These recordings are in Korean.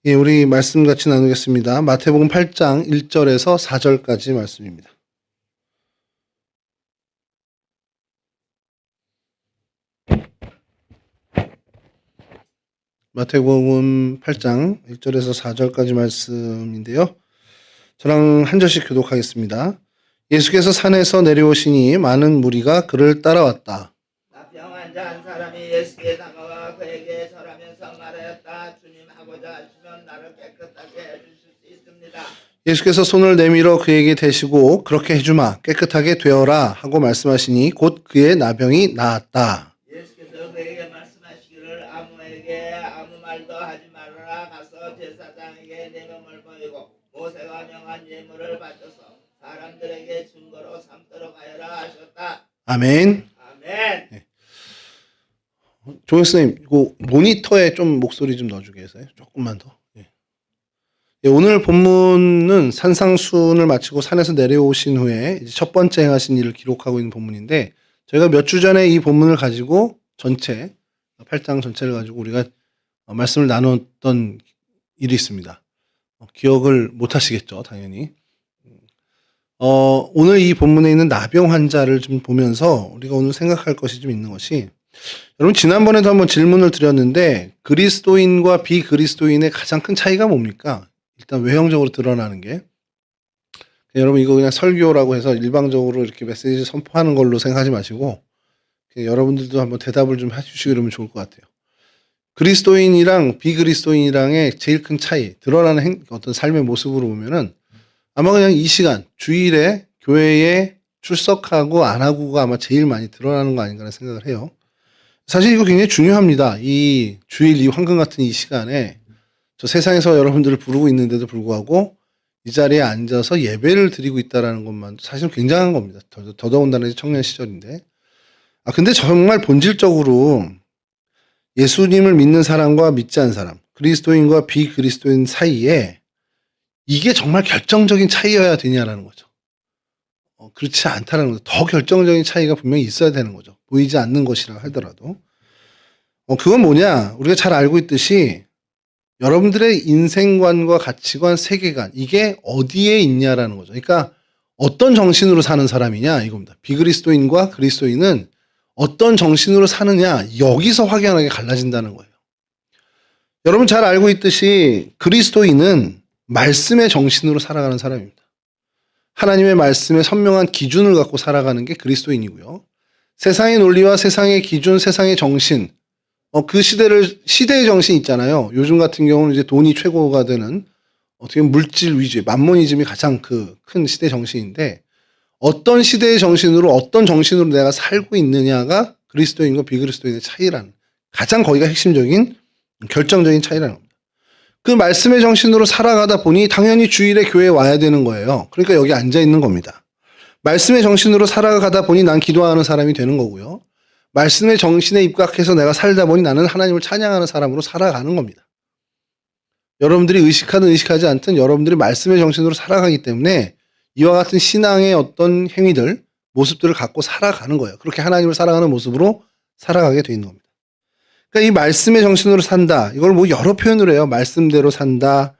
예, 우리 말씀 같이 나누겠습니다. 마태복음 8장 1절에서 4절까지 말씀입니다. 마태복음 8장 1절에서 4절까지 말씀인데요. 저랑 한 절씩 교독하겠습니다. 예수께서 산에서 내려오시니 많은 무리가 그를 따라왔다. 나병 환자 한 사람이 예수께 다가와 그에게 절하면서 말하였다. 주님 하고자 하시면 나를 깨끗하게 해주실 수 있습니다. 예수께서 손을 내밀어 그에게 대시고 그렇게 해주마 깨끗하게 되어라 하고 말씀하시니 곧 그의 나병이 나았다. 예수께서 그에게 말씀하시기를 아무에게 아무 말도 하지 말아라. 가서 제사장에게 내 몸을 보이고 모세가 명한 예물을 바쳐서 사람들에게 증거로 삼도록 하여라 하셨다. 아멘. 아멘. 조 교수님, 이거 모니터에 좀 목소리 좀 넣어주게 해서요. 조금만 더. 예, 오늘 본문은 산상순을 마치고 산에서 내려오신 후에 이제 첫 번째 행하신 일을 기록하고 있는 본문인데, 저희가 몇 주 전에 이 본문을 가지고 전체 8장 전체를 가지고 우리가 말씀을 나눴던 일이 있습니다. 기억을 못 하시겠죠, 당연히. 오늘 이 본문에 있는 나병 환자를 좀 보면서 우리가 오늘 생각할 것이 좀 있는 것이, 여러분 지난번에도 한번 질문을 드렸는데 그리스도인과 비그리스도인의 가장 큰 차이가 뭡니까? 일단 외형적으로 드러나는 게, 여러분 이거 그냥 설교라고 해서 일방적으로 이렇게 메시지 선포하는 걸로 생각하지 마시고 여러분들도 한번 대답을 좀 해주시고 이러면 좋을 것 같아요. 그리스도인이랑 비그리스도인이랑의 제일 큰 차이, 드러나는 어떤 삶의 모습으로 보면은 아마 그냥 이 시간 주일에 교회에 출석하고 안 하고가 아마 제일 많이 드러나는 거 아닌가 생각을 해요. 사실 이거 굉장히 중요합니다. 이 주일 이 황금 같은 이 시간에 저 세상에서 여러분들을 부르고 있는데도 불구하고 이 자리에 앉아서 예배를 드리고 있다는 것만 사실 굉장한 겁니다. 더더군다나 청년 시절인데. 근데 정말 본질적으로 예수님을 믿는 사람과 믿지 않는 사람, 그리스도인과 비그리스도인 사이에 이게 정말 결정적인 차이여야 되냐라는 거죠. 그렇지 않다는 거죠. 더 결정적인 차이가 분명히 있어야 되는 거죠. 보이지 않는 것이라 하더라도. 그건 뭐냐? 우리가 잘 알고 있듯이 여러분들의 인생관과 가치관, 세계관, 이게 어디에 있냐라는 거죠. 그러니까 어떤 정신으로 사는 사람이냐 이겁니다. 비그리스도인과 그리스도인은 어떤 정신으로 사느냐, 여기서 확연하게 갈라진다는 거예요. 여러분 잘 알고 있듯이 그리스도인은 말씀의 정신으로 살아가는 사람입니다. 하나님의 말씀에 선명한 기준을 갖고 살아가는 게 그리스도인이고요. 세상의 논리와 세상의 기준, 세상의 정신, 그 시대의 정신이 있잖아요. 요즘 같은 경우는 이제 돈이 최고가 되는 어떻게 보면 물질 위주의 만모니즘이 가장 큰 시대 정신인데, 어떤 시대의 정신으로 어떤 정신으로 내가 살고 있느냐가 그리스도인과 비그리스도인의 차이라는, 가장 거기가 핵심적인 결정적인 차이라는 겁니다. 그 말씀의 정신으로 살아가다 보니 당연히 주일에 교회에 와야 되는 거예요. 그러니까 여기 앉아 있는 겁니다. 말씀의 정신으로 살아가다 보니 난 기도하는 사람이 되는 거고요. 말씀의 정신에 입각해서 내가 살다 보니 나는 하나님을 찬양하는 사람으로 살아가는 겁니다. 여러분들이 의식하든 의식하지 않든 여러분들이 말씀의 정신으로 살아가기 때문에 이와 같은 신앙의 어떤 행위들, 모습들을 갖고 살아가는 거예요. 그렇게 하나님을 살아가는 모습으로 살아가게 돼 있는 겁니다. 그러니까 이 말씀의 정신으로 산다, 이걸 뭐 여러 표현을 해요. 말씀대로 산다,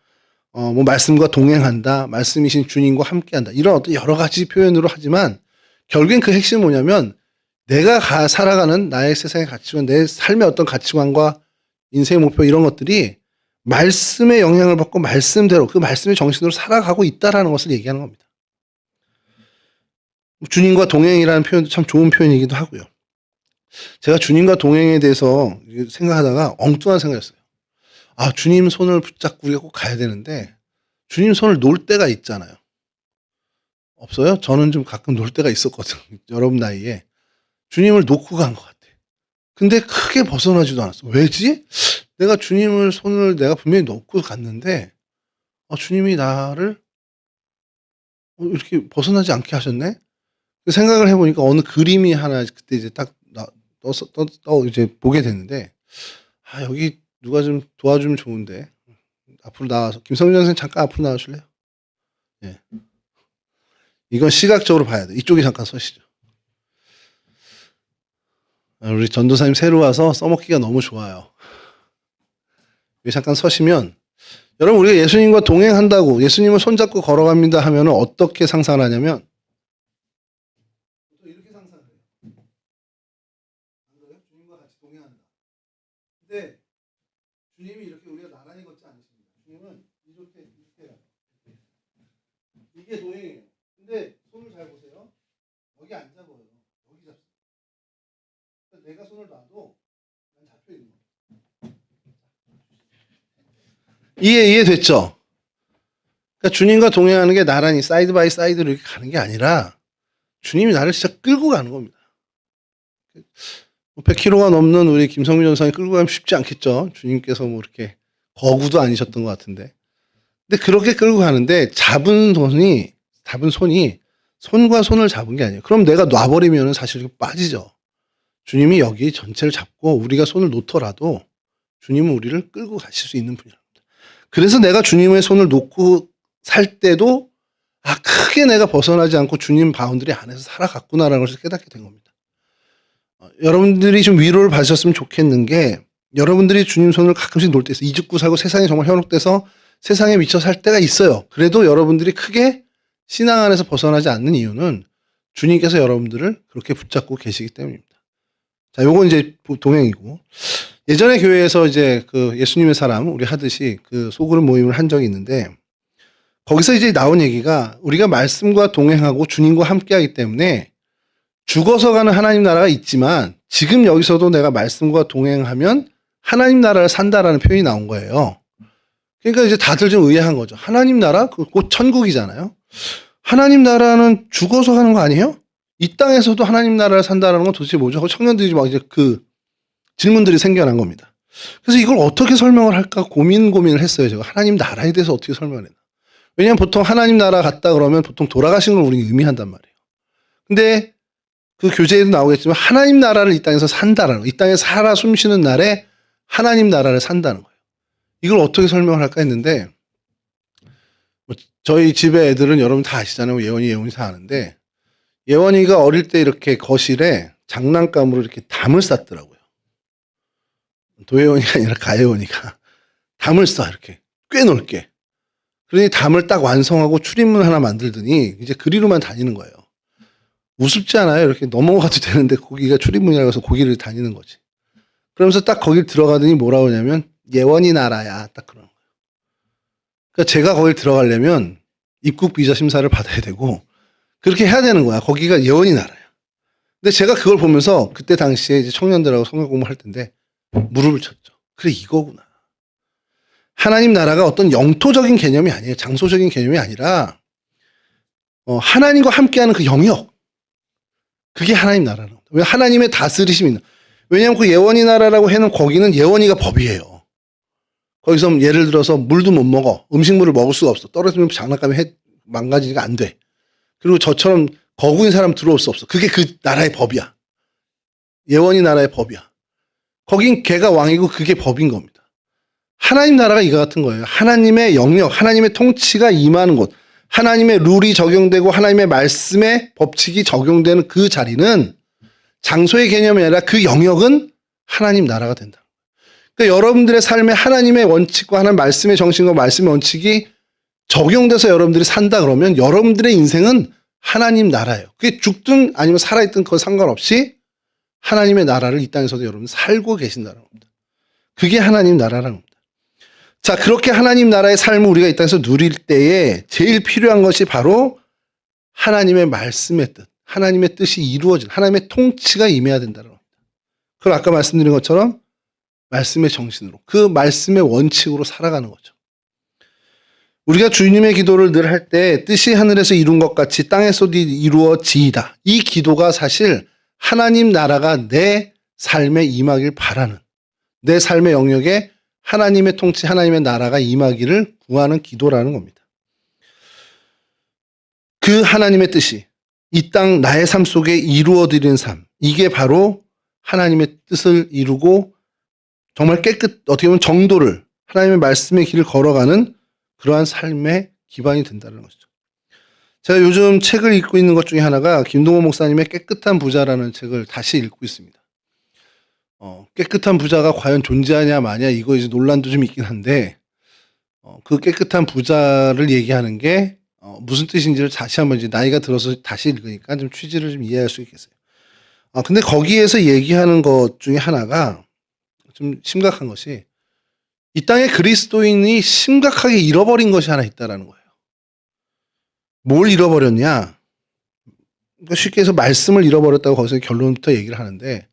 뭐 말씀과 동행한다, 말씀이신 주님과 함께한다, 이런 어떤 여러 가지 표현으로 하지만 결국엔 그 핵심은 뭐냐면 내가 살아가는 나의 세상의 가치관, 내 삶의 어떤 가치관과 인생의 목표, 이런 것들이 말씀의 영향을 받고 말씀대로 그 말씀의 정신으로 살아가고 있다라는 것을 얘기하는 겁니다. 주님과 동행이라는 표현도 참 좋은 표현이기도 하고요. 제가 주님과 동행에 대해서 생각하다가 엉뚱한 생각이었어요. 주님 손을 붙잡고 우리가 꼭 가야 되는데 주님 손을 놓을 때가 있잖아요. 없어요? 저는 좀 가끔 놓을 때가 있었거든요. 여러분 나이에. 주님을 놓고 간 것 같아. 근데 크게 벗어나지도 않았어. 왜지? 내가 주님을 손을 내가 분명히 놓고 갔는데 주님이 나를 이렇게 벗어나지 않게 하셨네? 생각을 해보니까 어느 그림이 하나 그때 이제 딱 이제 보게 됐는데, 여기 누가 좀 도와주면 좋은데, 앞으로 나와서, 김성준 선생님 잠깐 앞으로 나와주실래요? 예. 이건 시각적으로 봐야 돼. 이쪽에 잠깐 서시죠. 우리 전도사님 새로 와서 써먹기가 너무 좋아요. 여기 잠깐 서시면 여러분, 우리가 예수님과 동행한다고, 예수님을 손잡고 걸어갑니다 하면 어떻게 상상을 하냐면, 이렇게 상상을 해요. 주님과 같이 동행한다. 근데 주님이 이렇게 우리가 나란히 걷지 않으십니다. 주님은 이렇게 해요. 이게 동행이에요. 근데 손을 잘 보세요. 여기 안 잡아요. 여기 잡습니다. 그러니까 내가 손을 놔도 난 잡혀 있는 거예요. 이해됐죠? 그러니까 주님과 동행하는 게 나란히 사이드 바이 사이드로 이렇게 가는 게 아니라 주님이 나를 진짜 끌고 가는 겁니다. 100kg가 넘는 우리 김성민 전사님 끌고 가면 쉽지 않겠죠. 주님께서 뭐 이렇게 거구도 아니셨던 것 같은데. 근데 그렇게 끌고 가는데 잡은 손이 손과 손을 잡은 게 아니에요. 그럼 내가 놔버리면 사실 빠지죠. 주님이 여기 전체를 잡고 우리가 손을 놓더라도 주님은 우리를 끌고 가실 수 있는 분이랍니다. 그래서 내가 주님의 손을 놓고 살 때도 크게 내가 벗어나지 않고 주님 바운드리 안에서 살아갔구나라는 것을 깨닫게 된 겁니다. 여러분들이 좀 위로를 받으셨으면 좋겠는 게 여러분들이 주님 손을 가끔씩 놓을 때 있어요. 이죽고 살고 세상에 정말 현혹돼서 세상에 미쳐 살 때가 있어요. 그래도 여러분들이 크게 신앙 안에서 벗어나지 않는 이유는 주님께서 여러분들을 그렇게 붙잡고 계시기 때문입니다. 자, 요건 이제 동행이고, 예전에 교회에서 이제 그 예수님의 사람 우리 하듯이 그 소그룹 모임을 한 적이 있는데, 거기서 이제 나온 얘기가 우리가 말씀과 동행하고 주님과 함께하기 때문에 죽어서 가는 하나님 나라가 있지만 지금 여기서도 내가 말씀과 동행하면 하나님 나라를 산다라는 표현이 나온 거예요. 그러니까 이제 다들 좀 의아한 거죠. 하나님 나라? 곧 천국이잖아요. 하나님 나라는 죽어서 가는 거 아니에요? 이 땅에서도 하나님 나라를 산다라는 건 도대체 뭐죠? 청년들이 막 이제 그 질문들이 생겨난 겁니다. 그래서 이걸 어떻게 설명을 할까 고민을 했어요. 제가 하나님 나라에 대해서 어떻게 설명을 했나. 왜냐하면 보통 하나님 나라 갔다 그러면 보통 돌아가신 걸 우리는 의미한단 말이에요. 근데 그 교재에도 나오겠지만 하나님 나라를 이 땅에서 산다라는 거. 이 땅에 살아 숨쉬는 날에 하나님 나라를 산다는 거예요. 이걸 어떻게 설명을 할까 했는데, 저희 집에 애들은 여러분 다 아시잖아요. 예원이 다 아는데, 예원이가 어릴 때 이렇게 거실에 장난감으로 이렇게 담을 쌌더라고요. 도예원이가 아니라 가예원이가 담을 싸, 이렇게 꽤 넓게. 그러니 담을 딱 완성하고 출입문 하나 만들더니 이제 그리로만 다니는 거예요. 우습지 않아요? 이렇게 넘어가도 되는데 거기가 출입문이라고 해서 거기를 다니는 거지. 그러면서 딱 거길 들어가더니 뭐라고 하냐면 예원이 나라야. 딱 그러는 거예요. 그러니까 제가 거길 들어가려면 입국 비자 심사를 받아야 되고 그렇게 해야 되는 거야. 거기가 예원이 나라야. 근데 제가 그걸 보면서 그때 당시에 이제 청년들하고 성경 공부할 텐데 무릎을 쳤죠. 그래, 이거구나. 하나님 나라가 어떤 영토적인 개념이 아니에요. 장소적인 개념이 아니라 하나님과 함께하는 그 영역. 그게 하나님 나라는 겁니다. 왜 하나님의 다스리심이 있나. 왜냐하면 그 예원이 나라라고 해놓은 거기는 예원이가 법이에요. 거기서 예를 들어서 물도 못 먹어. 음식물을 먹을 수가 없어. 떨어지면 장난감이 망가지니까 안 돼. 그리고 저처럼 거구인 사람 들어올 수 없어. 그게 그 나라의 법이야. 예원이 나라의 법이야. 거긴 걔가 왕이고 그게 법인 겁니다. 하나님 나라가 이거 같은 거예요. 하나님의 영역, 하나님의 통치가 임하는 곳, 하나님의 룰이 적용되고 하나님의 말씀의 법칙이 적용되는 그 자리는 장소의 개념이 아니라 그 영역은 하나님 나라가 된다. 그러니까 여러분들의 삶에 하나님의 원칙과 하나님 말씀의 정신과 말씀의 원칙이 적용돼서 여러분들이 산다 그러면 여러분들의 인생은 하나님 나라예요. 그게 죽든 아니면 살아있든 그거 상관없이 하나님의 나라를 이 땅에서도 여러분 살고 계신다는 겁니다. 그게 하나님 나라라는 겁니다. 자, 그렇게 하나님 나라의 삶을 우리가 이 땅에서 누릴 때에 제일 필요한 것이 바로 하나님의 말씀의 뜻, 하나님의 뜻이 이루어진, 하나님의 통치가 임해야 된다는 겁니다. 그걸 아까 말씀드린 것처럼 말씀의 정신으로, 그 말씀의 원칙으로 살아가는 거죠. 우리가 주님의 기도를 늘 할 때 뜻이 하늘에서 이룬 것 같이 땅에서도 이루어지이다. 이 기도가 사실 하나님 나라가 내 삶에 임하길 바라는, 내 삶의 영역에 하나님의 통치, 하나님의 나라가 임하기를 구하는 기도라는 겁니다. 그 하나님의 뜻이 이 땅 나의 삶 속에 이루어드리는 삶, 이게 바로 하나님의 뜻을 이루고 정말 어떻게 보면 정도를, 하나님의 말씀의 길을 걸어가는 그러한 삶의 기반이 된다는 것이죠. 제가 요즘 책을 읽고 있는 것 중에 하나가 김동호 목사님의 깨끗한 부자라는 책을 다시 읽고 있습니다. 깨끗한 부자가 과연 존재하냐 마냐 이거 이제 논란도 좀 있긴 한데, 그 깨끗한 부자를 얘기하는 게 무슨 뜻인지를 다시 한번 이제 나이가 들어서 다시 읽으니까 좀 취지를 좀 이해할 수 있겠어요. 근데 거기에서 얘기하는 것 중에 하나가 좀 심각한 것이 이 땅에 그리스도인이 심각하게 잃어버린 것이 하나 있다라는 거예요. 뭘 잃어버렸냐? 그러니까 쉽게 해서 말씀을 잃어버렸다고 거기서 결론부터 얘기를 하는데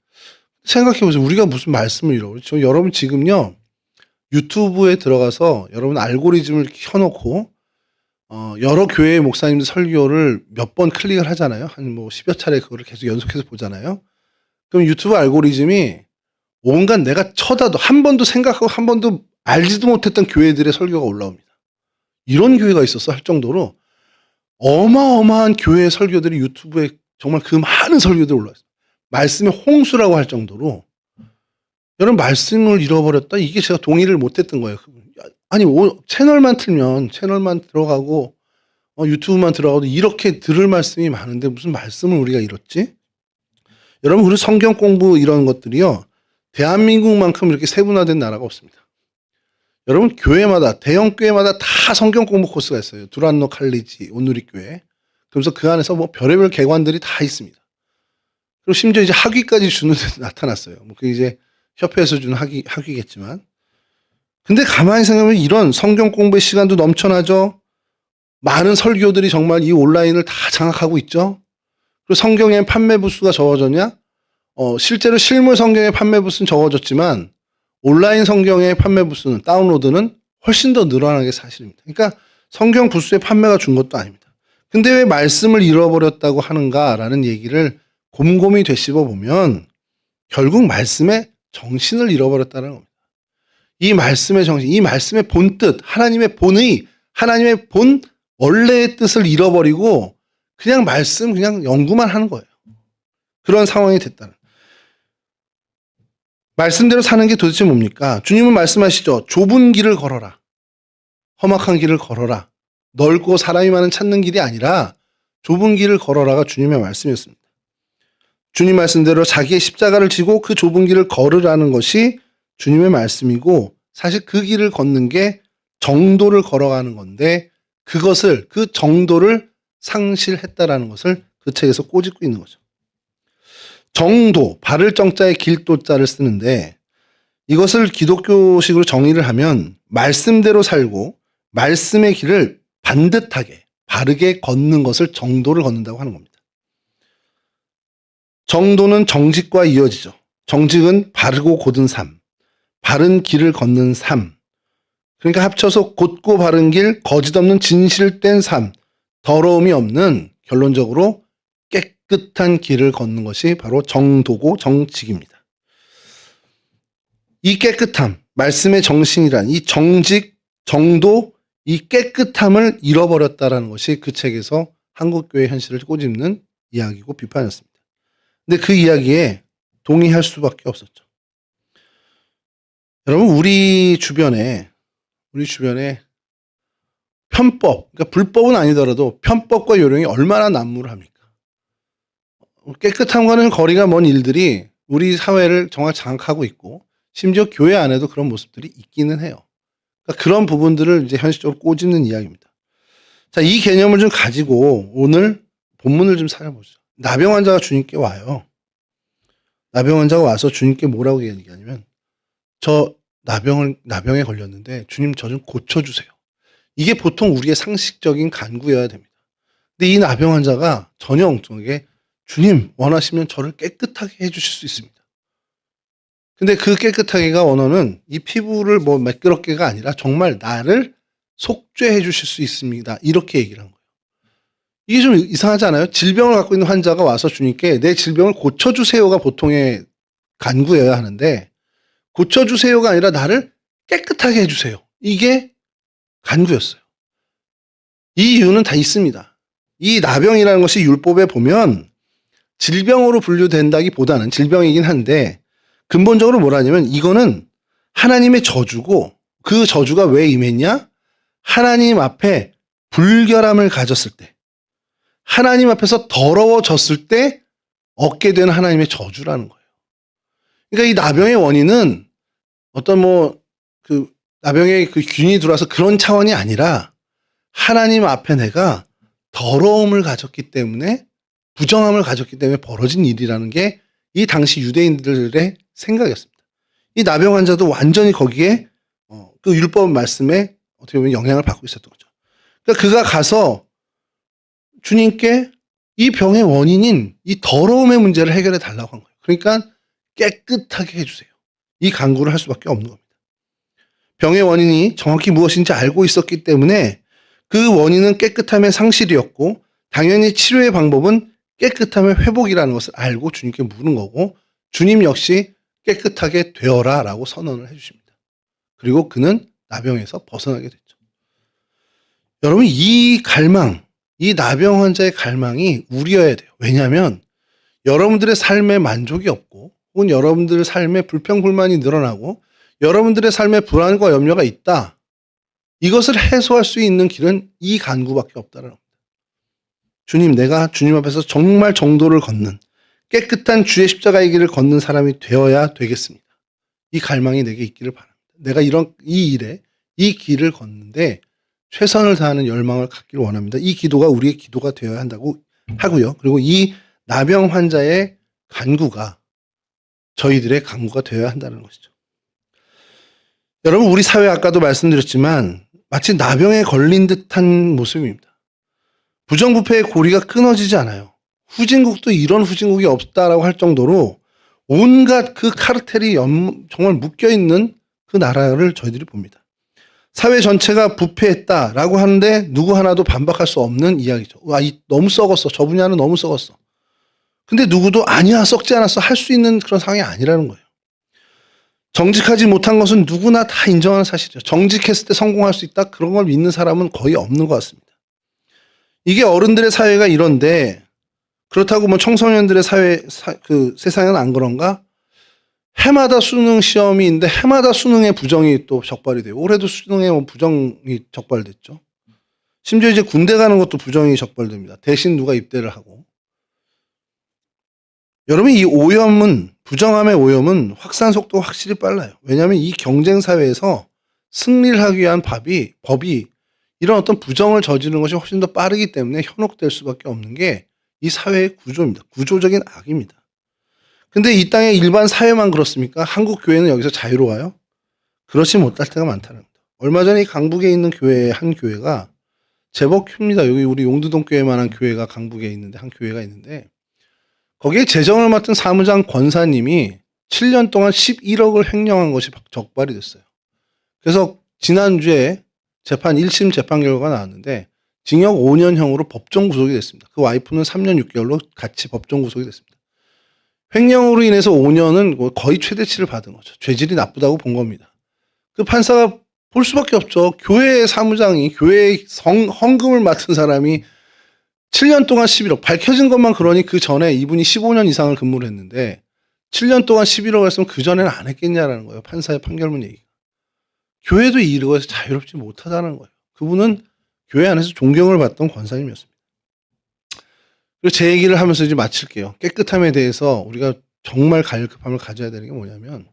생각해보세요. 우리가 무슨 말씀을 잃어버렸죠? 여러분 지금요. 유튜브에 들어가서 여러분 알고리즘을 켜놓고 여러 교회의 목사님들 설교를 몇 번 클릭을 하잖아요. 한 뭐 10여 차례 그거를 계속 연속해서 보잖아요. 그럼 유튜브 알고리즘이 온갖 내가 쳐다도 한 번도 생각하고 한 번도 알지도 못했던 교회들의 설교가 올라옵니다. 이런 교회가 있었어 할 정도로 어마어마한 교회의 설교들이 유튜브에 정말 그 많은 설교들이 올라왔어요. 말씀의 홍수라고 할 정도로 여러분 말씀을 잃어버렸다? 이게 제가 동의를 못했던 거예요. 아니 채널만 틀면 채널만 들어가고 유튜브만 들어가도 이렇게 들을 말씀이 많은데 무슨 말씀을 우리가 잃었지? 여러분 우리 성경 공부 이런 것들이요. 대한민국만큼 이렇게 세분화된 나라가 없습니다. 여러분 교회마다 대형 교회마다 다 성경 공부 코스가 있어요. 두란노 칼리지 온누리교회. 그래서 그 안에서 뭐 별의별 개관들이 다 있습니다. 그리고 심지어 이제 학위까지 주는 데도 나타났어요. 뭐 그 이제 협회에서 주는 학위겠지만. 근데 가만히 생각하면 이런 성경 공부의 시간도 넘쳐나죠. 많은 설교들이 정말 이 온라인을 다 장악하고 있죠. 그리고 성경의 판매 부수가 적어졌냐? 실제로 실물 성경의 판매 부수는 적어졌지만 온라인 성경의 판매 부수는 다운로드는 훨씬 더 늘어나는 게 사실입니다. 그러니까 성경 부수의 판매가 준 것도 아닙니다. 근데 왜 말씀을 잃어버렸다고 하는가라는 얘기를 곰곰이 되씹어 보면 결국 말씀의 정신을 잃어버렸다는 겁니다. 이 말씀의 정신, 이 말씀의 본뜻, 하나님의 본의, 하나님의 본 원래의 뜻을 잃어버리고 그냥 말씀 그냥 연구만 하는 거예요. 그런 상황이 됐다는. 말씀대로 사는 게 도대체 뭡니까? 주님은 말씀하시죠. 좁은 길을 걸어라. 험악한 길을 걸어라. 넓고 사람이 많은 찾는 길이 아니라 좁은 길을 걸어라가 주님의 말씀이었습니다. 주님 말씀대로 자기의 십자가를 지고 그 좁은 길을 걸으라는 것이 주님의 말씀이고 사실 그 길을 걷는 게 정도를 걸어가는 건데 그것을 그 정도를 상실했다라는 것을 그 책에서 꼬집고 있는 거죠. 정도, 바를 정자에 길도자를 쓰는데 이것을 기독교식으로 정의를 하면 말씀대로 살고 말씀의 길을 반듯하게 바르게 걷는 것을 정도를 걷는다고 하는 겁니다. 정도는 정직과 이어지죠. 정직은 바르고 곧은 삶, 바른 길을 걷는 삶. 그러니까 합쳐서 곧고 바른 길, 거짓 없는 진실된 삶, 더러움이 없는 결론적으로 깨끗한 길을 걷는 것이 바로 정도고 정직입니다. 이 깨끗함, 말씀의 정신이란 이 정직, 정도, 이 깨끗함을 잃어버렸다라는 것이 그 책에서 한국교회 현실을 꼬집는 이야기고 비판이었습니다. 근데 그 이야기에 동의할 수밖에 없었죠. 여러분 우리 주변에 편법, 그러니까 불법은 아니더라도 편법과 요령이 얼마나 난무합니까? 깨끗함과는 거리가 먼 일들이 우리 사회를 정말 장악하고 있고 심지어 교회 안에도 그런 모습들이 있기는 해요. 그러니까 그런 부분들을 이제 현실적으로 꼬집는 이야기입니다. 자, 이 개념을 좀 가지고 오늘 본문을 좀 살펴보죠. 나병 환자가 주님께 와요. 나병 환자가 와서 주님께 뭐라고 얘기하냐면 저 나병에 걸렸는데 주님 저 좀 고쳐주세요. 이게 보통 우리의 상식적인 간구여야 됩니다. 근데 이 나병 환자가 전혀 엉뚱하게 주님 원하시면 저를 깨끗하게 해주실 수 있습니다. 근데 그 깨끗하게가 원어는 이 피부를 뭐 매끄럽게가 아니라 정말 나를 속죄해 주실 수 있습니다. 이렇게 얘기를 한 거예요. 이게 좀 이상하지 않아요? 질병을 갖고 있는 환자가 와서 주님께 내 질병을 고쳐주세요가 보통의 간구여야 하는데 고쳐주세요가 아니라 나를 깨끗하게 해주세요. 이게 간구였어요. 이 이유는 다 있습니다. 이 나병이라는 것이 율법에 보면 질병으로 분류된다기보다는 질병이긴 한데 근본적으로 뭐라냐면 이거는 하나님의 저주고 그 저주가 왜 임했냐? 하나님 앞에 불결함을 가졌을 때 하나님 앞에서 더러워졌을 때 얻게 되는 하나님의 저주라는 거예요. 그러니까 이 나병의 원인은 어떤 그 나병에 그 균이 들어와서 그런 차원이 아니라 하나님 앞에 내가 더러움을 가졌기 때문에 부정함을 가졌기 때문에 벌어진 일이라는 게 이 당시 유대인들의 생각이었습니다. 이 나병 환자도 완전히 거기에 그 율법 말씀에 어떻게 보면 영향을 받고 있었던 거죠. 그러니까 그가 가서 주님께 이 병의 원인인 이 더러움의 문제를 해결해 달라고 한 거예요. 그러니까 깨끗하게 해주세요. 이 간구를 할 수밖에 없는 겁니다. 병의 원인이 정확히 무엇인지 알고 있었기 때문에 그 원인은 깨끗함의 상실이었고 당연히 치료의 방법은 깨끗함의 회복이라는 것을 알고 주님께 물은 거고 주님 역시 깨끗하게 되어라 라고 선언을 해주십니다. 그리고 그는 나병에서 벗어나게 됐죠. 여러분 이 갈망, 이 나병 환자의 갈망이 우리여야 돼요. 왜냐하면 여러분들의 삶에 만족이 없고 혹은 여러분들의 삶에 불평불만이 늘어나고 여러분들의 삶에 불안과 염려가 있다. 이것을 해소할 수 있는 길은 이 간구밖에 없다는 겁니다. 주님, 내가 주님 앞에서 정말 정도를 걷는 깨끗한 주의 십자가의 길을 걷는 사람이 되어야 되겠습니다. 이 갈망이 내게 있기를 바랍니다. 내가 이 일에 이 길을 걷는데 최선을 다하는 열망을 갖기를 원합니다. 이 기도가 우리의 기도가 되어야 한다고 하고요. 그리고 이 나병 환자의 간구가 저희들의 간구가 되어야 한다는 것이죠. 여러분 우리 사회 아까도 말씀드렸지만 마치 나병에 걸린 듯한 모습입니다. 부정부패의 고리가 끊어지지 않아요. 후진국도 이런 후진국이 없다라고 할 정도로 온갖 그 카르텔이 정말 묶여있는 그 나라를 저희들이 봅니다. 사회 전체가 부패했다라고 하는데 누구 하나도 반박할 수 없는 이야기죠. 와, 너무 썩었어. 저 분야는 너무 썩었어. 근데 누구도 아니야, 썩지 않았어. 할 수 있는 그런 상황이 아니라는 거예요. 정직하지 못한 것은 누구나 다 인정하는 사실이죠. 정직했을 때 성공할 수 있다? 그런 걸 믿는 사람은 거의 없는 것 같습니다. 이게 어른들의 사회가 이런데 그렇다고 뭐 청소년들의 그 세상은 안 그런가? 해마다 수능 시험이 있는데 해마다 수능에 부정이 또 적발이 돼요. 올해도 수능에 부정이 적발됐죠. 심지어 이제 군대 가는 것도 부정이 적발됩니다. 대신 누가 입대를 하고. 여러분 이 오염은 부정함의 오염은 확산 속도가 확실히 빨라요. 왜냐하면 이 경쟁 사회에서 승리를 하기 위한 법이 이런 어떤 부정을 저지르는 것이 훨씬 더 빠르기 때문에 현혹될 수밖에 없는 게 이 사회의 구조입니다. 구조적인 악입니다. 근데 이 땅의 일반 사회만 그렇습니까? 한국 교회는 여기서 자유로워요? 그렇지 못할 때가 많다는 겁니다. 얼마 전에 강북에 있는 한 교회가 제법 큽니다. 여기 우리 용두동 교회만한 교회가 강북에 있는데 한 교회가 있는데 거기에 재정을 맡은 사무장 권사님이 7년 동안 11억을 횡령한 것이 적발이 됐어요. 그래서 지난주에 1심 재판 결과가 나왔는데 징역 5년형으로 법정 구속이 됐습니다. 그 와이프는 3년 6개월로 같이 법정 구속이 됐습니다. 횡령으로 인해서 5년은 거의 최대치를 받은 거죠. 죄질이 나쁘다고 본 겁니다. 그 판사가 볼 수밖에 없죠. 교회의 사무장이 교회의 헌금을 맡은 사람이 7년 동안 11억 밝혀진 것만 그러니 그 전에 이분이 15년 이상을 근무를 했는데 7년 동안 11억을 했으면 그 전에는 안 했겠냐라는 거예요. 판사의 판결문 얘기가. 교회도 이거에서 자유롭지 못하다는 거예요. 그분은 교회 안에서 존경을 받던 권사님이었습니다. 그리고 제 얘기를 하면서 이제 마칠게요. 깨끗함에 대해서 우리가 정말 갈급함을 가져야 되는 게 뭐냐면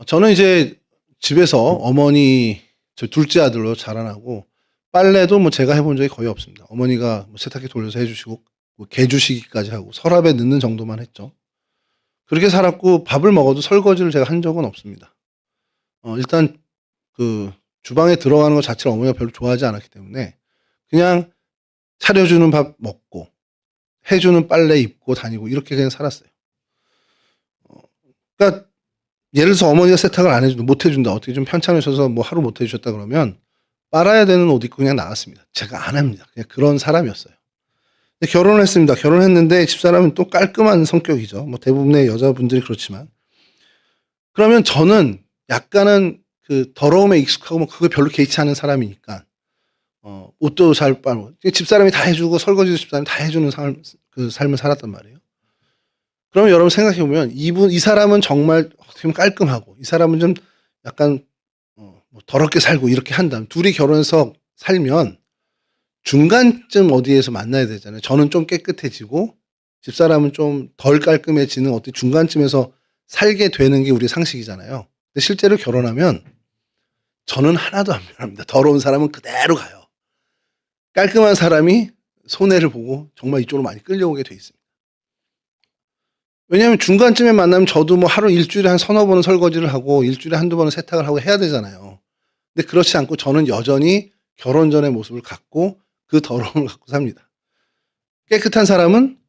저는 이제 집에서 어머니 저 둘째 아들로 자라나고 빨래도 뭐 제가 해본 적이 거의 없습니다. 어머니가 뭐 세탁기 돌려서 해주시고 뭐 개주시기까지 하고 서랍에 넣는 정도만 했죠. 그렇게 살았고 밥을 먹어도 설거지를 제가 한 적은 없습니다. 일단 그 주방에 들어가는 것 자체를 어머니가 별로 좋아하지 않았기 때문에 그냥 차려주는 밥 먹고 해주는 빨래 입고 다니고 이렇게 그냥 살았어요. 그러니까 예를 들어서 어머니가 세탁을 못 해준다. 어떻게 좀 편찮으셔서 뭐 하루 못 해주셨다 그러면 빨아야 되는 옷 입고 그냥 나갔습니다. 제가 안 합니다. 그냥 그런 사람이었어요. 근데 결혼을 했습니다. 결혼했는데 집사람은 또 깔끔한 성격이죠. 뭐 대부분의 여자분들이 그렇지만. 그러면 저는 약간은 그 더러움에 익숙하고 뭐 그거 별로 개의치 않은 사람이니까 옷도 잘 빨고 집사람이 다 해주고 설거지도 집사람이 다 해주는 그 삶을 살았단 말이에요. 그러면 여러분 생각해 보면 이 사람은 정말 어떻게 보면 깔끔하고 이 사람은 좀 약간 뭐 더럽게 살고 이렇게 한다면 둘이 결혼해서 살면 중간쯤 어디에서 만나야 되잖아요. 저는 좀 깨끗해지고 집사람은 좀 덜 깔끔해지는 어떤 중간쯤에서 살게 되는 게 우리 상식이잖아요. 근데 실제로 결혼하면 저는 하나도 안 변합니다. 더러운 사람은 그대로 가요. 깔끔한 사람이 손해를 보고 정말 이쪽으로 많이 끌려오게 돼 있습니다. 왜냐하면 중간쯤에 만나면 저도 뭐 하루 일주일에 한 서너 번은 설거지를 하고 일주일에 한두 번은 세탁을 하고 해야 되잖아요. 근데 그렇지 않고 저는 여전히 결혼 전의 모습을 갖고 그 더러움을 갖고 삽니다. 깨끗한 사람은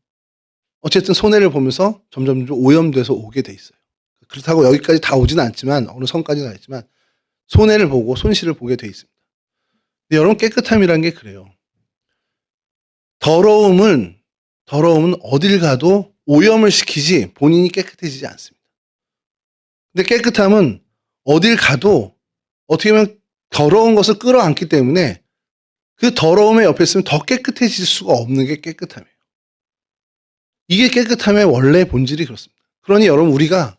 어쨌든 손해를 보면서 점점 오염돼서 오게 돼 있어요. 그렇다고 여기까지 다 오지는 않지만 어느 선까지는 아니지만 손해를 보고 손실을 보게 돼 있습니다. 근데 여러분 깨끗함이란 게 그래요. 더러움은 어딜 가도 오염을 시키지 본인이 깨끗해지지 않습니다. 근데 깨끗함은 어딜 가도 어떻게 보면 더러운 것을 끌어안기 때문에 그 더러움의 옆에 있으면 더 깨끗해질 수가 없는 게 깨끗함이에요. 이게 깨끗함의 원래 본질이 그렇습니다. 그러니 여러분 우리가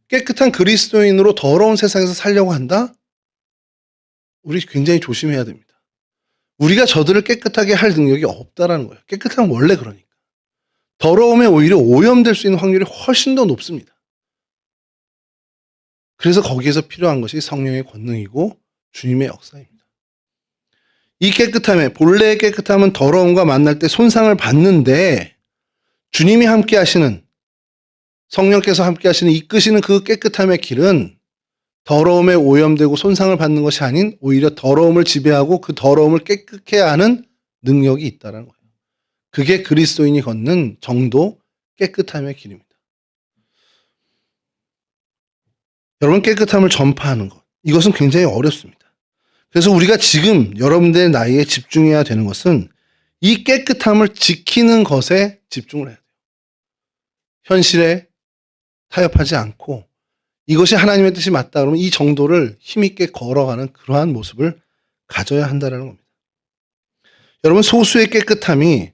깨끗한 그리스도인으로 더러운 세상에서 살려고 한다? 우리 굉장히 조심해야 됩니다. 우리가 저들을 깨끗하게 할 능력이 없다라는 거예요. 깨끗함은 원래 그러니까. 더러움에 오히려 오염될 수 있는 확률이 훨씬 더 높습니다. 그래서 거기에서 필요한 것이 성령의 권능이고 주님의 역사입니다. 이 깨끗함에 본래의 깨끗함은 더러움과 만날 때 손상을 받는데 주님이 함께 하시는 성령께서 함께 하시는 이끄시는 그 깨끗함의 길은 더러움에 오염되고 손상을 받는 것이 아닌 오히려 더러움을 지배하고 그 더러움을 깨끗게 하는 능력이 있다는 거예요. 그게 그리스도인이 걷는 정도 깨끗함의 길입니다. 여러분 깨끗함을 전파하는 것 이것은 굉장히 어렵습니다. 그래서 우리가 지금 여러분들의 나이에 집중해야 되는 것은 이 깨끗함을 지키는 것에 집중을 해야 돼요. 현실에 타협하지 않고 이것이 하나님의 뜻이 맞다 그러면 이 정도를 힘있게 걸어가는 그러한 모습을 가져야 한다는 겁니다. 여러분 소수의 깨끗함이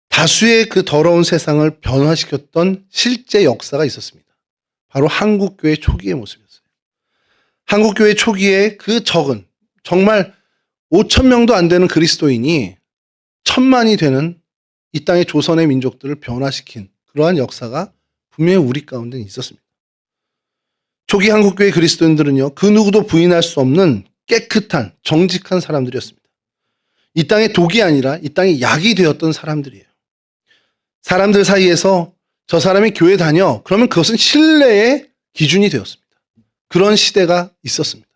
다수의 그 더러운 세상을 변화시켰던 실제 역사가 있었습니다. 바로 한국교회 초기의 모습이었어요. 한국교회 초기에 그 적은 정말 5천 명도 안 되는 그리스도인이 1,000만이 되는 이 땅의 조선의 민족들을 변화시킨 그러한 역사가 분명히 우리 가운데 있었습니다. 초기 한국교회 그리스도인들은요, 그 누구도 부인할 수 없는 깨끗한 정직한 사람들이었습니다. 이 땅의 독이 아니라 이 땅의 약이 되었던 사람들이에요. 사람들 사이에서 저 사람이 교회 다녀 그러면 그것은 신뢰의 기준이 되었습니다. 그런 시대가 있었습니다.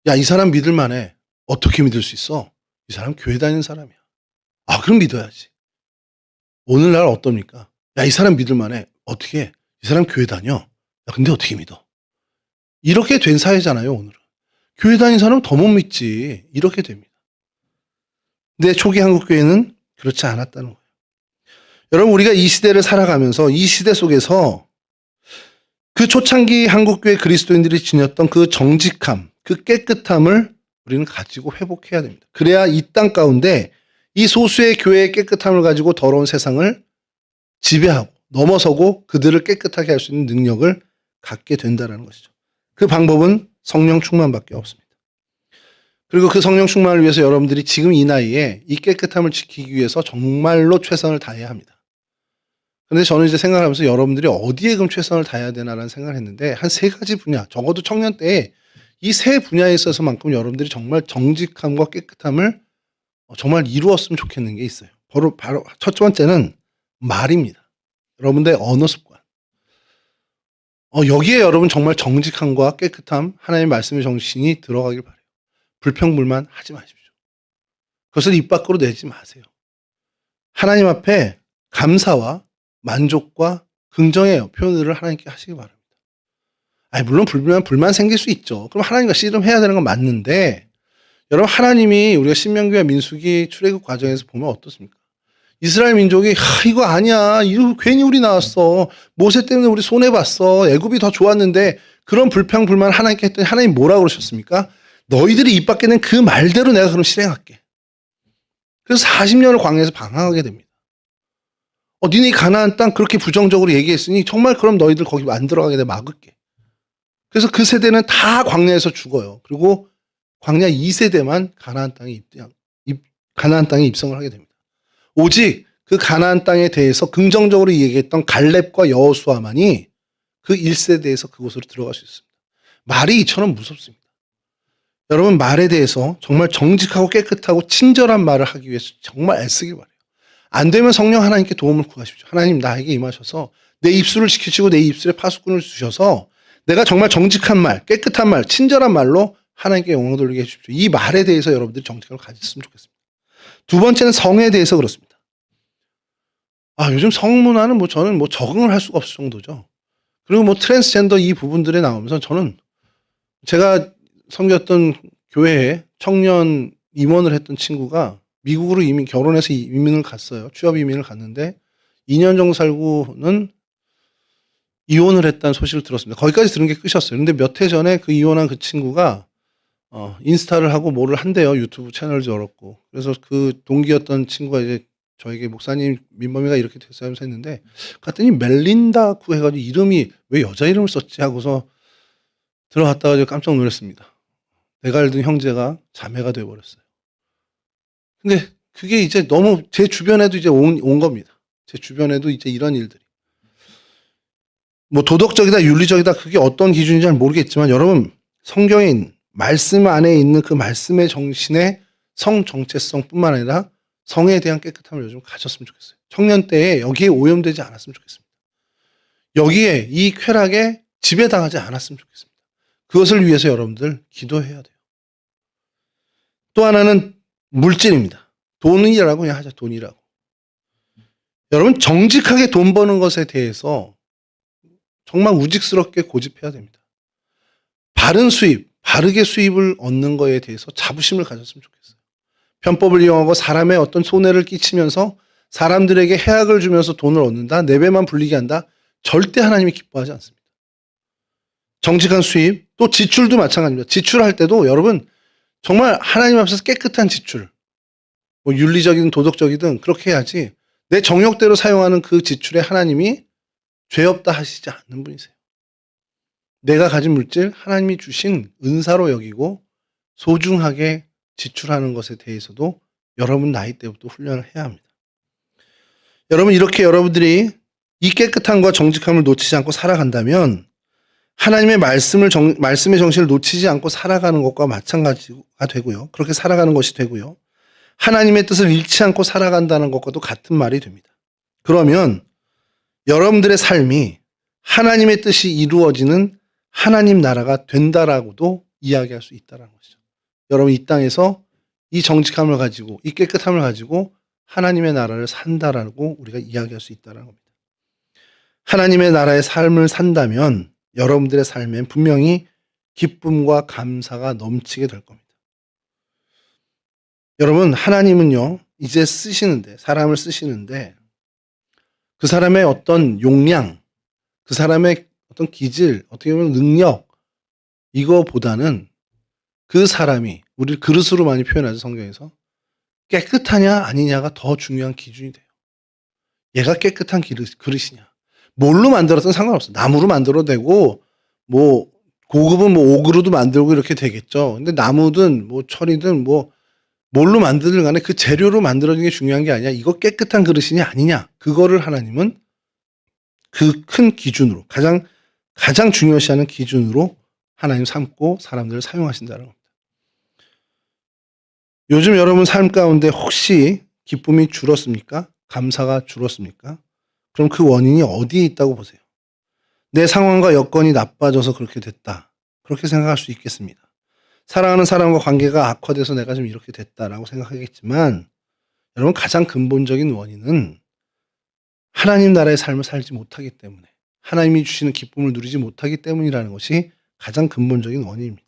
야, 이 사람 믿을 만해. 어떻게 믿을 수 있어? 이 사람 교회 다니는 사람이야. 아, 그럼 믿어야지. 오늘날 어떻습니까? 야, 이 사람 믿을 만해. 어떻게? 이 사람 교회 다녀. 야, 근데 어떻게 믿어? 이렇게 된 사회잖아요, 오늘은. 교회 다니는 사람은 더 못 믿지. 이렇게 됩니다. 근데 초기 한국교회는 그렇지 않았다는 거예요. 여러분, 우리가 이 시대를 살아가면서 이 시대 속에서 그 초창기 한국교회 그리스도인들이 지녔던 그 정직함, 그 깨끗함을 우리는 가지고 회복해야 됩니다. 그래야 이 땅 가운데 이 소수의 교회의 깨끗함을 가지고 더러운 세상을 지배하고 넘어서고 그들을 깨끗하게 할 수 있는 능력을 갖게 된다는 것이죠. 그 방법은 성령 충만밖에 없습니다. 그리고 그 성령 충만을 위해서 여러분들이 지금 이 나이에 이 깨끗함을 지키기 위해서 정말로 최선을 다해야 합니다. 그런데 저는 이제 생각하면서 여러분들이 어디에 그럼 최선을 다해야 되나라는 생각을 했는데 한 세 가지 분야, 적어도 청년 때에 이 세 분야에 있어서만큼 여러분들이 정말 정직함과 깨끗함을 정말 이루었으면 좋겠는 게 있어요. 바로 첫 번째는 말입니다. 여러분들의 언어 습관. 여기에 여러분 정말 정직함과 깨끗함, 하나님의 말씀의 정신이 들어가길 바라요. 불평불만 하지 마십시오. 그것을 입 밖으로 내지 마세요. 하나님 앞에 감사와 만족과 긍정의 표현을 하나님께 하시기 바랍니다. 물론 불만 생길 수 있죠. 그럼 하나님과 씨름해야 되는 건 맞는데, 여러분 하나님이 우리가 신명기와 민수기 출애굽 과정에서 보면 어떻습니까? 이스라엘 민족이 이거 아니야. 이거 괜히 우리 나왔어. 모세 때문에 우리 손해봤어. 애굽이 더 좋았는데 그런 불평불만 하나님께 했더니 하나님 뭐라고 그러셨습니까? 너희들이 입 밖에 낸 그 말대로 내가 그럼 실행할게. 그래서 40년을 광야에서 방황하게 됩니다. 니네 가나안 땅 그렇게 부정적으로 얘기했으니 정말 그럼 너희들 거기 안 들어가게 내가 막을게. 그래서 그 세대는 다 광야에서 죽어요. 그리고 광야 2세대만 가나안 땅에 입성을 하게 됩니다. 오직 그 가나안 땅에 대해서 긍정적으로 얘기했던 갈렙과 여호수아만이 그 1세대에서 그곳으로 들어갈 수 있습니다. 말이 이처럼 무섭습니다. 여러분 말에 대해서 정말 정직하고 깨끗하고 친절한 말을 하기 위해서 정말 애쓰길 바라요. 안 되면 성령 하나님께 도움을 구하십시오. 하나님 나에게 임하셔서 내 입술을 지키시고 내 입술에 파수꾼을 주셔서 내가 정말 정직한 말, 깨끗한 말, 친절한 말로 하나님께 영광 돌리게 해주십시오. 이 말에 대해서 여러분들이 정직함을 가졌으면 좋겠습니다. 두 번째는 성에 대해서 그렇습니다. 요즘 성문화는 저는 적응을 할 수가 없을 정도죠. 그리고 트랜스젠더 이 부분들에 나오면서 저는 제가 섬겼던 교회에 청년 임원을 했던 친구가 미국으로 결혼해서 이민을 갔어요. 취업 이민을 갔는데 2년 정도 살고는 이혼을 했다는 소식을 들었습니다. 거기까지 들은 게 끝이었어요. 근데 몇 해 전에 그 이혼한 그 친구가 인스타를 하고 뭐를 한대요. 유튜브 채널도 열었고. 그래서 그 동기였던 친구가 이제 저에게 목사님 민범이가 이렇게 됐어요 하면서 했는데 갔더니 멜린다구 해가지고 이름이 왜 여자 이름을 썼지 하고서 들어갔다가 깜짝 놀랐습니다. 내가 알던 형제가 자매가 돼버렸어요. 근데 그게 이제 너무 제 주변에도 이제 온 겁니다. 제 주변에도 이제 이런 일들이. 도덕적이다, 윤리적이다, 그게 어떤 기준인지 잘 모르겠지만 여러분, 성경에 있는, 말씀 안에 있는 그 말씀의 정신의 성 정체성 뿐만 아니라 성에 대한 깨끗함을 요즘 가졌으면 좋겠어요. 청년 때에 여기에 오염되지 않았으면 좋겠습니다. 여기에 이 쾌락에 지배당하지 않았으면 좋겠습니다. 그것을 위해서 여러분들 기도해야 돼요. 또 하나는 물질입니다. 돈이라고 그냥 하자, 돈이라고. 여러분, 정직하게 돈 버는 것에 대해서 정말 우직스럽게 고집해야 됩니다. 바른 수입, 바르게 수입을 얻는 거에 대해서 자부심을 가졌으면 좋겠어요. 편법을 이용하고 사람의 어떤 손해를 끼치면서 사람들에게 해악을 주면서 돈을 얻는다, 내 배만 불리게 한다, 절대 하나님이 기뻐하지 않습니다. 정직한 수입, 또 지출도 마찬가지입니다. 지출할 때도 여러분 정말 하나님 앞에서 깨끗한 지출, 윤리적이든 도덕적이든 그렇게 해야지 내 정욕대로 사용하는 그 지출에 하나님이 죄 없다 하시지 않는 분이세요. 내가 가진 물질 하나님이 주신 은사로 여기고 소중하게 지출하는 것에 대해서도 여러분 나이 때부터 훈련을 해야 합니다. 여러분 이렇게 여러분들이 이 깨끗함과 정직함을 놓치지 않고 살아간다면 하나님의 말씀의 정신을 놓치지 않고 살아가는 것과 마찬가지가 되고요. 그렇게 살아가는 것이 되고요. 하나님의 뜻을 잃지 않고 살아간다는 것과도 같은 말이 됩니다. 그러면 여러분들의 삶이 하나님의 뜻이 이루어지는 하나님 나라가 된다라고도 이야기할 수 있다는 것이죠. 여러분 이 땅에서 이 정직함을 가지고 이 깨끗함을 가지고 하나님의 나라를 산다라고 우리가 이야기할 수 있다는 겁니다. 하나님의 나라의 삶을 산다면 여러분들의 삶엔 분명히 기쁨과 감사가 넘치게 될 겁니다. 여러분 하나님은요 이제 사람을 쓰시는데 그 사람의 어떤 용량, 그 사람의 어떤 기질, 어떻게 보면 능력 이거보다는 그 사람이 우리를 그릇으로 많이 표현하죠 성경에서 깨끗하냐 아니냐가 더 중요한 기준이 돼요. 얘가 깨끗한 그릇이냐. 뭘로 만들었든 상관없어. 나무로 만들어도 되고 고급은 옥으로도 만들고 이렇게 되겠죠. 근데 나무든 철이든 뭘로 만들든 간에 그 재료로 만들어진 게 중요한 게 아니야. 이거 깨끗한 그릇이냐 아니냐. 그거를 하나님은 그 큰 기준으로 가장 중요시하는 기준으로 하나님 삼고 사람들을 사용하신다는 겁니다. 요즘 여러분 삶 가운데 혹시 기쁨이 줄었습니까? 감사가 줄었습니까? 그럼 그 원인이 어디에 있다고 보세요? 내 상황과 여건이 나빠져서 그렇게 됐다. 그렇게 생각할 수 있겠습니다. 사랑하는 사람과 관계가 악화돼서 내가 지금 이렇게 됐다라고 생각하겠지만 여러분 가장 근본적인 원인은 하나님 나라의 삶을 살지 못하기 때문에 하나님이 주시는 기쁨을 누리지 못하기 때문이라는 것이 가장 근본적인 원인입니다.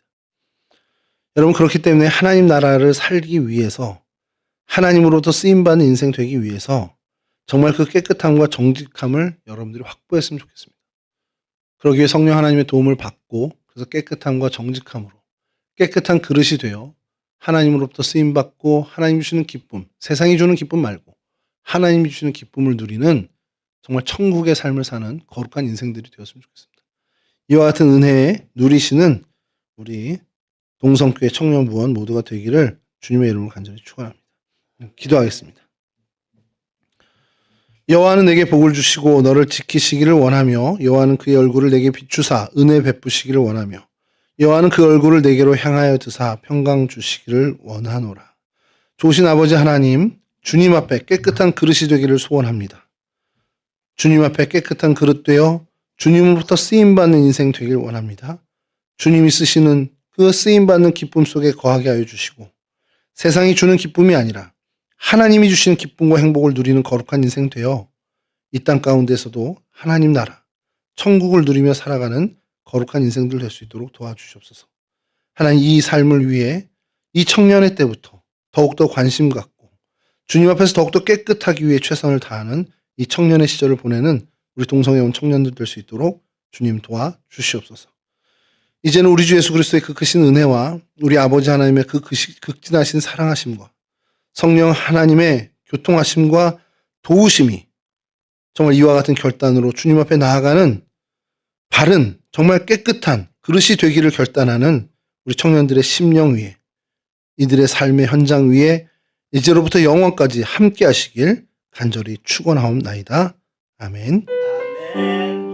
여러분 그렇기 때문에 하나님 나라를 살기 위해서 하나님으로부터 쓰임받는 인생 되기 위해서 정말 그 깨끗함과 정직함을 여러분들이 확보했으면 좋겠습니다. 그러기 위해 성령 하나님의 도움을 받고 그래서 깨끗함과 정직함으로 깨끗한 그릇이 되어 하나님으로부터 쓰임받고 하나님이 주시는 기쁨, 세상이 주는 기쁨 말고 하나님이 주시는 기쁨을 누리는 정말 천국의 삶을 사는 거룩한 인생들이 되었으면 좋겠습니다. 이와 같은 은혜에 누리시는 우리 동성교회 청년부원 모두가 되기를 주님의 이름으로 간절히 축원합니다. 기도하겠습니다. 여호와는 내게 복을 주시고 너를 지키시기를 원하며 여호와는 그의 얼굴을 내게 비추사 은혜 베푸시기를 원하며 여호와는 그 얼굴을 내게로 향하여 드사 평강 주시기를 원하노라. 좋으신 아버지 하나님, 주님 앞에 깨끗한 그릇이 되기를 소원합니다. 주님 앞에 깨끗한 그릇 되어 주님으로부터 쓰임받는 인생 되길 원합니다. 주님이 쓰시는 그 쓰임받는 기쁨 속에 거하게 하여 주시고 세상이 주는 기쁨이 아니라 하나님이 주시는 기쁨과 행복을 누리는 거룩한 인생 되어 이 땅 가운데서도 하나님 나라, 천국을 누리며 살아가는 거룩한 인생들 될 수 있도록 도와주시옵소서. 하나님, 이 삶을 위해 이 청년의 때부터 더욱더 관심 갖고 주님 앞에서 더욱더 깨끗하기 위해 최선을 다하는 이 청년의 시절을 보내는 우리 동성애 온 청년들 될 수 있도록 주님 도와주시옵소서. 이제는 우리 주 예수 그리스도의 그 크신 은혜와 우리 아버지 하나님의 그 극진하신 사랑하심과 성령 하나님의 교통하심과 도우심이 정말 이와 같은 결단으로 주님 앞에 나아가는 바른, 정말 깨끗한 그릇이 되기를 결단하는 우리 청년들의 심령 위에, 이들의 삶의 현장 위에 이제로부터 영원까지 함께 하시길 간절히 축원하옵나이다. 아멘. 아멘.